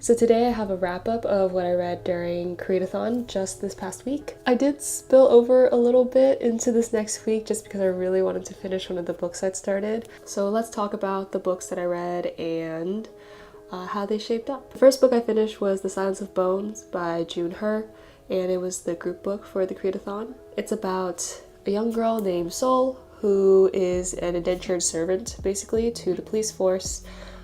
So today I have a wrap-up of what I read during Koreadathon just this past week. I did spill over a little bit into this next week just because I really wanted to finish one of the books I'd started. So let's talk about the books that I read and how they shaped up. The first book I finished was The Silence of Bones by Jeon, and it was the group book for the Koreadathon. It's about a young girl named Sol who is an indentured servant basically to the police force.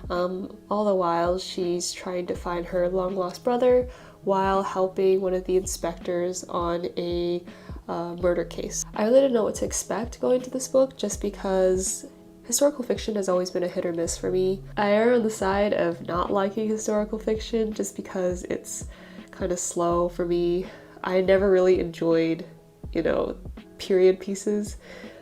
All the while she's trying to find her long-lost brother while helping one of the inspectors on a murder case. I really didn't know what to expect going to this book just because historical fiction has always been a hit or miss for me. I err on the side of not liking historical fiction just because it's kind of slow for me. I never really enjoyed, period pieces,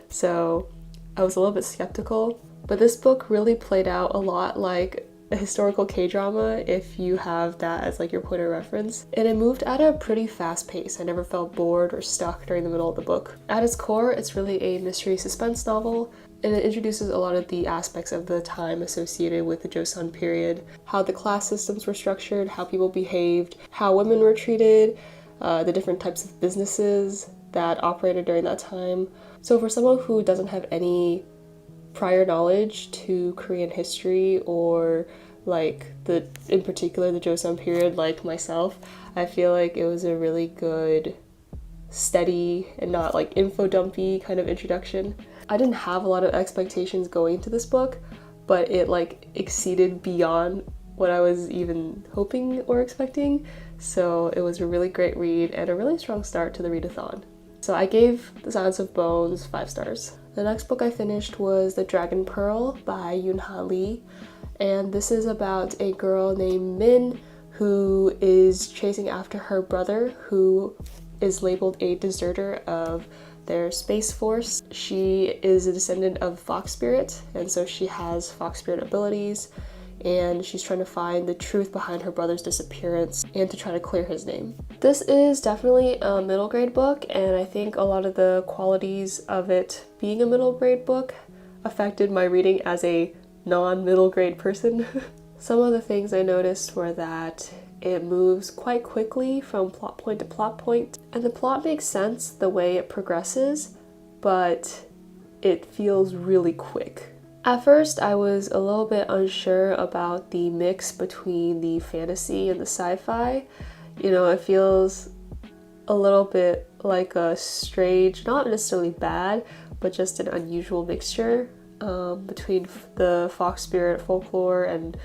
so I was a little bit skeptical. But this book really played out a lot like a historical K-drama if you have that as like your point of reference. And it moved at a pretty fast pace. I never felt bored or stuck during the middle of the book. At its core, it's really a mystery suspense novel, and it introduces a lot of the aspects of the time associated with the Joseon period, how the class systems were structured, how people behaved, how women were treated, the different types of businesses that operated during that time. So for someone who doesn't have any prior knowledge to Korean history or in particular the Joseon period like myself, I feel like it was a really good, steady and not like info dumpy kind of introduction. I didn't have a lot of expectations going into this book, but it exceeded beyond what I was even hoping or expecting. So it was a really great read and a really strong start to the readathon. So I gave The Silence of Bones 5 stars. The next book I finished was The Dragon Pearl by Yoon Lee, and this is about a girl named Min who is chasing after her brother who is labeled a deserter of their space force. She is a descendant of Fox Spirit, and so she has Fox Spirit abilities, and she's trying to find the truth behind her brother's disappearance and to try to clear his name. This is definitely a middle grade book, and I think a lot of the qualities of it being a middle grade book affected my reading as a non-middle grade person. Some of the things I noticed were that it moves quite quickly from plot point to plot point, and the plot makes sense the way it progresses, but it feels really quick. At first, I was a little bit unsure about the mix between the fantasy and the sci-fi. It feels a little bit like a strange, not necessarily bad, but just an unusual mixture between the Fox Spirit folklore and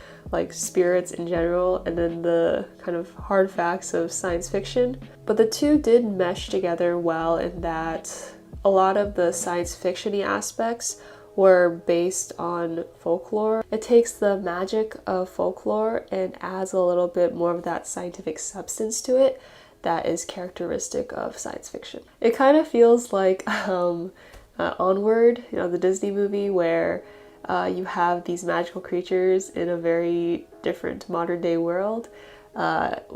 spirits in general, and then the kind of hard facts of science fiction. But the two did mesh together well in that a lot of the science fiction-y aspects were based on folklore. It takes the magic of folklore and adds a little bit more of that scientific substance to it that is characteristic of science fiction. It kind of feels like Onward, the Disney movie, where you have these magical creatures in a very different modern day world.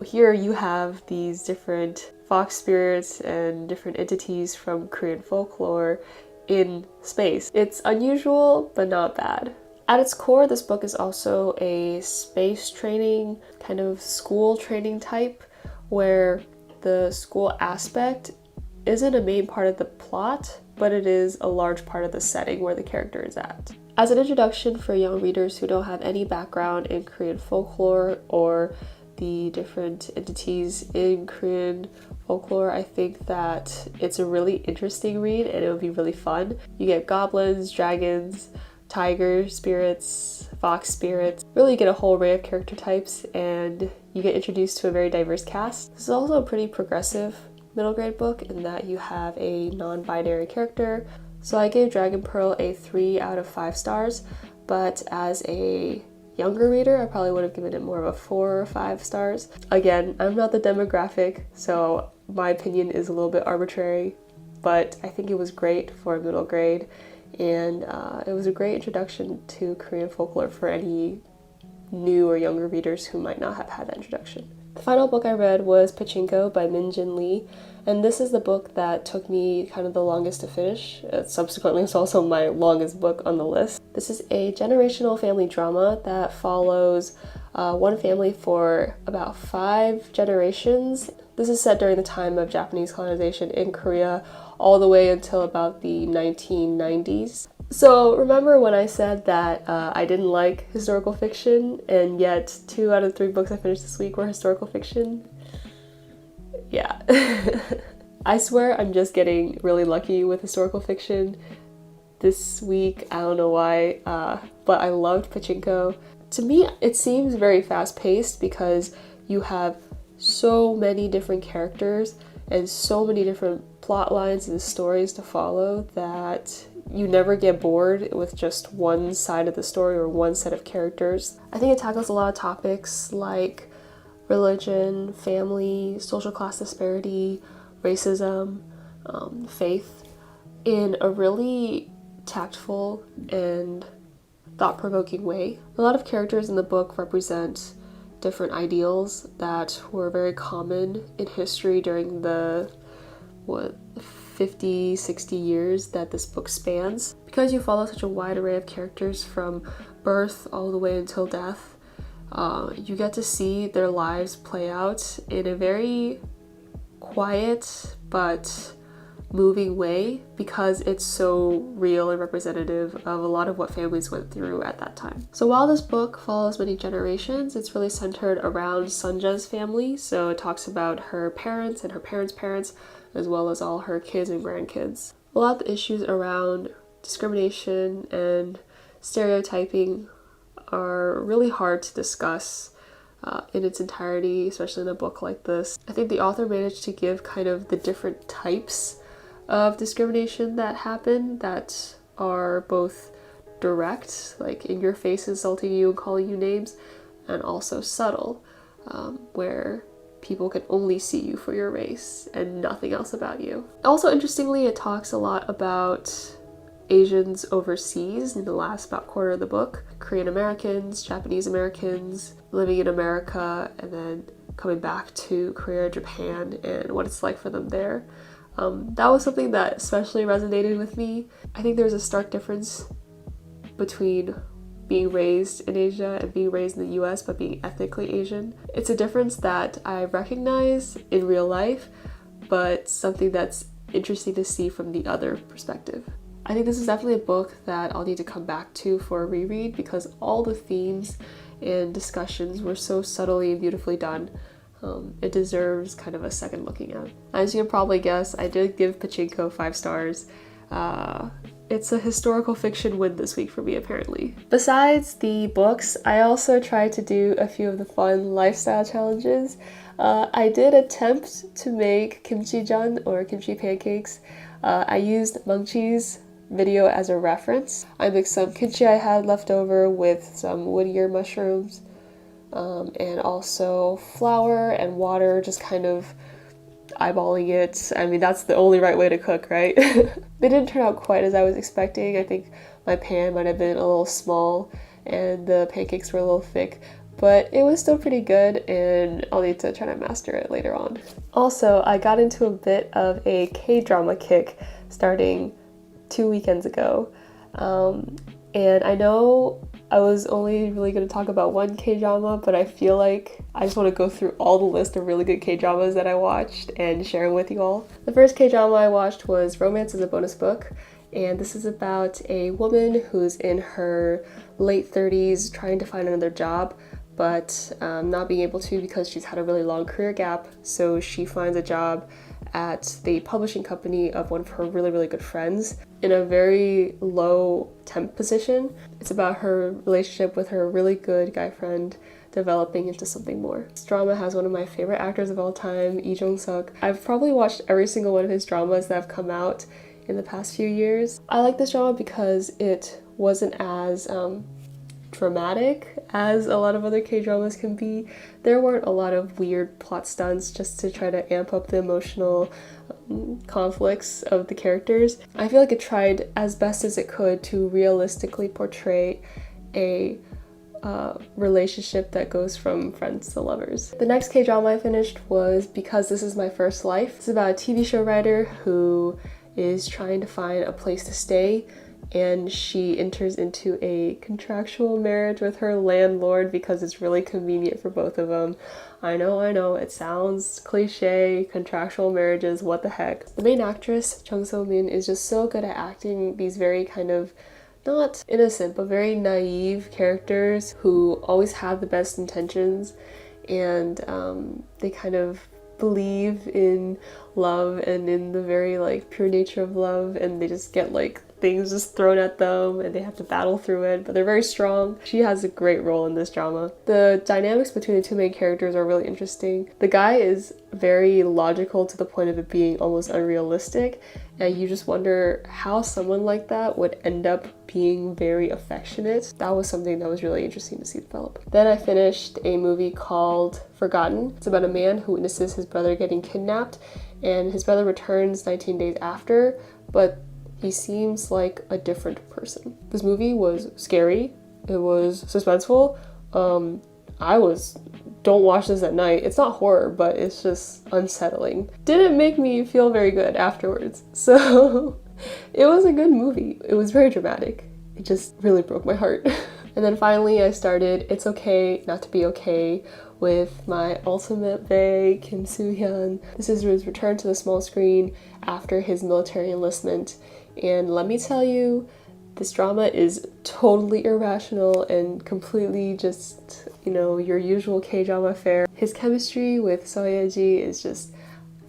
Here you have these different fox spirits and different entities from Korean folklore in space. It's unusual, but not bad. At its core, this book is also a space training, kind of school training type, where the school aspect isn't a main part of the plot, but it is a large part of the setting where the character is at. As an introduction for young readers who don't have any background in Korean folklore or the different entities in Korean folklore, I think that it's a really interesting read and it would be really fun. You get goblins, dragons, tiger spirits, fox spirits. Really, you get a whole array of character types and you get introduced to a very diverse cast. This is also a pretty progressive middle grade book in that you have a non-binary character. So I gave Dragon Pearl a 3 out of 5 stars, but as a younger reader, I probably would have given it more of a 4 or 5 stars. Again, I'm not the demographic, so my opinion is a little bit arbitrary, but I think it was great for a middle grade, and it was a great introduction to Korean folklore for any new or younger readers who might not have had that introduction. The final book I read was Pachinko by Min Lee, and this is the book that took me kind of the longest to finish. Subsequently, it's also my longest book on the list. This is a generational family drama that follows one family for about 5 generations. This is set during the time of Japanese colonization in Korea, all the way until about the 1990s. So remember when I said that I didn't like historical fiction, and yet 2 out of 3 books I finished this week were historical fiction? Yeah. I swear I'm just getting really lucky with historical fiction this week. I don't know why, but I loved Pachinko. To me, it seems very fast-paced because you have so many different characters and so many different plot lines and stories to follow that you never get bored with just one side of the story or one set of characters. I think it tackles a lot of topics like religion, family, social class disparity, racism, faith in a really tactful and thought-provoking way. A lot of characters in the book represent different ideals that were very common in history during the 50, 60 years that this book spans. Because you follow such a wide array of characters from birth all the way until death, you get to see their lives play out in a very quiet but moving way because it's so real and representative of a lot of what families went through at that time. So while this book follows many generations, it's really centered around Sunja's family. So it talks about her parents and her parents' parents, as well as all her kids and grandkids. A lot of the issues around discrimination and stereotyping are really hard to discuss in its entirety, especially in a book like this. I think the author managed to give kind of the different types of discrimination that happen that are both direct, like in your face insulting you and calling you names, and also subtle, where people can only see you for your race and nothing else about you. Also, interestingly, it talks a lot about Asians overseas in the last about quarter of the book. Korean Americans, Japanese Americans living in America and then coming back to Korea, Japan, and what it's like for them there. That was something that especially resonated with me. I think there's a stark difference between being raised in Asia and being raised in the US but being ethnically Asian. It's a difference that I recognize in real life, but something that's interesting to see from the other perspective. I think this is definitely a book that I'll need to come back to for a reread because all the themes and discussions were so subtly and beautifully done. It deserves kind of a second looking at. As you can probably guess, I did give Pachinko 5 stars. It's a historical fiction win this week for me, apparently. Besides the books, I also tried to do a few of the fun lifestyle challenges. I did attempt to make kimchi jeon or kimchi pancakes. I used Mungchi's video as a reference. I mixed some kimchi I had left over with some wood ear mushrooms, and also flour and water, just kind of eyeballing it. I mean, that's the only right way to cook, right? They didn't turn out quite as I was expecting. I think my pan might have been a little small and the pancakes were a little thick, but it was still pretty good and I'll need to try to master it later on. Also, I got into a bit of a K-drama kick starting 2 weekends ago. And I know I was only really going to talk about one K-drama, but I feel like I just want to go through all the list of really good K-dramas that I watched and share them with you all. The first K-drama I watched was Romance is a Bonus Book, and this is about a woman who's in her late 30s trying to find another job, but not being able to because she's had a really long career gap. So she finds a job at the publishing company of one of her really good friends in a very low temp position. It's about her relationship with her really good guy friend developing into something more. This drama has one of my favorite actors of all time, Lee Jong-suk. I've probably watched every single one of his dramas that have come out in the past few years. I like this drama because it wasn't as dramatic as a lot of other K-dramas can be. There weren't a lot of weird plot stunts just to try to amp up the emotional conflicts of the characters. I feel like it tried as best as it could to realistically portray a relationship that goes from friends to lovers. The next K-drama I finished was Because This Is My First Life. It's about a TV show writer who is trying to find a place to stay and she enters into a contractual marriage with her landlord because it's really convenient for both of them. I know, it sounds cliche, contractual marriages, what the heck. The main actress, Chung So-min, is just so good at acting these very kind of not innocent, but very naive characters who always have the best intentions, and they kind of believe in love and in the very like pure nature of love, and they just get like things just thrown at them and they have to battle through it, but they're very strong. She has a great role in this drama. The dynamics between the two main characters are really interesting. The guy is very logical to the point of it being almost unrealistic, and you just wonder how someone like that would end up being very affectionate. That was something that was really interesting to see develop. Then I finished a movie called Forgotten. It's about a man who witnesses his brother getting kidnapped, and his brother returns 19 days after, but he seems like a different person. This movie was scary. It was suspenseful. Don't watch this at night. It's not horror, but it's just unsettling. Didn't make me feel very good afterwards. So it was a good movie. It was very dramatic. It just really broke my heart. And then finally I started It's Okay Not to Be Okay with my ultimate bae, Kim Soo-hyun. This is his return to the small screen after his military enlistment. And let me tell you, this drama is totally irrational and completely just, you know, your usual K-drama fare. His chemistry with Seo Ye-ji is just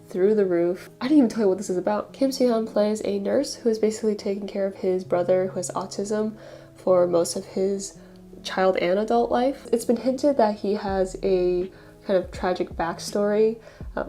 through the roof. I didn't even tell you what this is about. Kim Soo-hyun plays a nurse who is basically taking care of his brother who has autism for most of his child and adult life. It's been hinted that he has a kind of tragic backstory.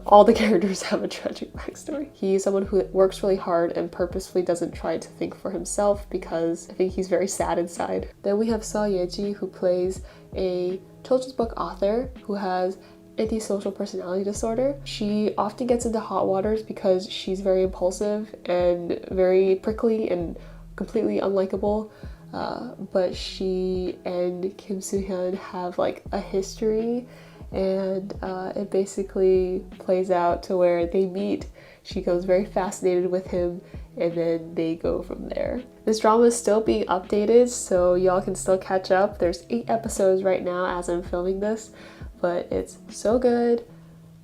All the characters have a tragic backstory. He's someone who works really hard and purposefully doesn't try to think for himself because I think he's very sad inside. Then we have Seo Ye-ji, who plays a children's book author who has antisocial personality disorder. She often gets into hot waters because she's very impulsive and very prickly and completely unlikable. But she and Kim Soo-hyun have like a history, and it basically plays out to where they meet. She goes very fascinated with him, and then they go from there. This drama is still being updated, so y'all can still catch up. There's 8 episodes right now as I'm filming this, but it's so good.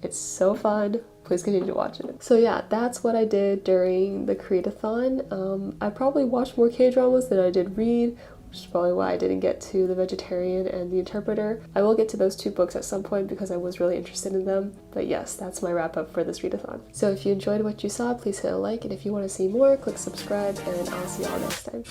It's so fun. Please continue to watch it. So yeah, that's what I did during the Koreadathon. I probably watched more K-dramas than I did read, which is probably why I didn't get to The Vegetarian and The Interpreter. I will get to those 2 books at some point because I was really interested in them. But yes, that's my wrap up for this readathon. So if you enjoyed what you saw, please hit a like, and if you want to see more, click subscribe, and I'll see y'all next time.